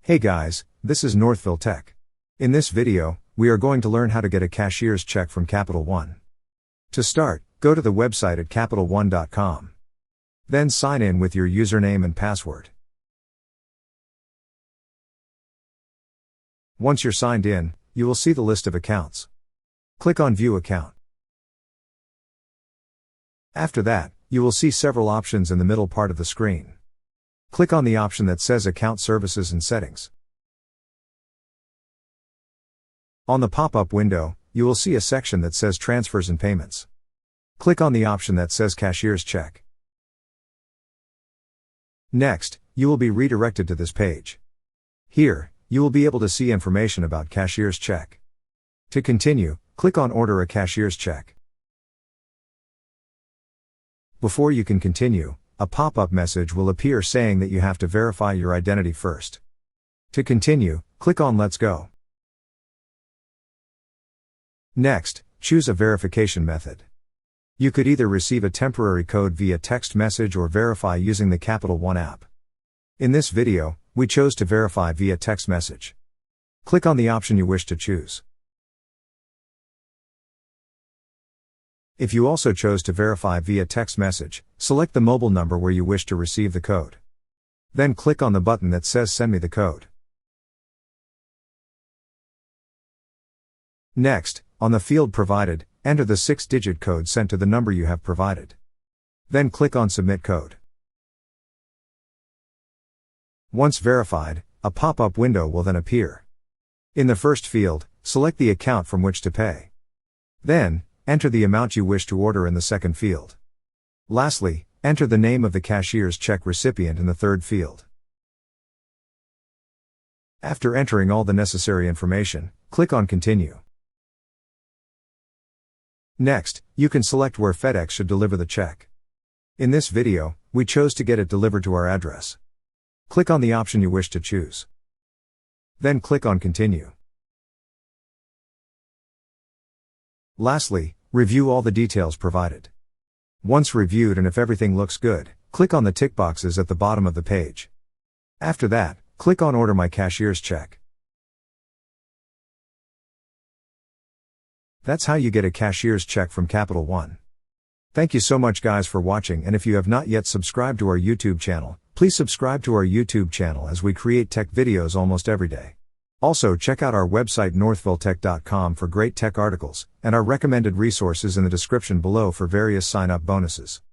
Hey guys, this is Northville Tech. In this video, we are going to learn how to get a cashier's check from Capital One. To start, go to the website at CapitalOne.com. Then sign in with your username and password. Once you're signed in, you will see the list of accounts. Click on View Account. After that, you will see several options in the middle part of the screen. Click on the option that says Account Services and Settings. On the pop-up window, you will see a section that says Transfers and Payments. Click on the option that says Cashier's Check. Next, you will be redirected to this page. Here, you will be able to see information about Cashier's Check. To continue, click on Order a Cashier's Check. Before you can continue, a pop-up message will appear saying that you have to verify your identity first. To continue, click on Let's Go. Next, choose a verification method. You could either receive a temporary code via text message or verify using the Capital One app. In this video, we chose to verify via text message. Click on the option you wish to choose. If you also chose to verify via text message, select the mobile number where you wish to receive the code. Then click on the button that says Send me the code. Next, on the field provided, enter the 6-digit code sent to the number you have provided. Then click on Submit Code. Once verified, a pop-up window will then appear. In the first field, select the account from which to pay. Then, enter the amount you wish to order in the second field. Lastly, enter the name of the cashier's check recipient in the third field. After entering all the necessary information, click on Continue. Next, you can select where FedEx should deliver the check. In this video, we chose to get it delivered to our address. Click on the option you wish to choose. Then click on Continue. Lastly, review all the details provided. Once reviewed and if everything looks good, click on the tick boxes at the bottom of the page. After that, click on Order my cashier's check. That's how you get a cashier's check from Capital One. Thank you so much guys for watching, and if you have not yet subscribed to our YouTube channel, please subscribe to our YouTube channel as we create tech videos almost every day. Also check out our website northvilletech.com for great tech articles, and our recommended resources in the description below for various sign-up bonuses.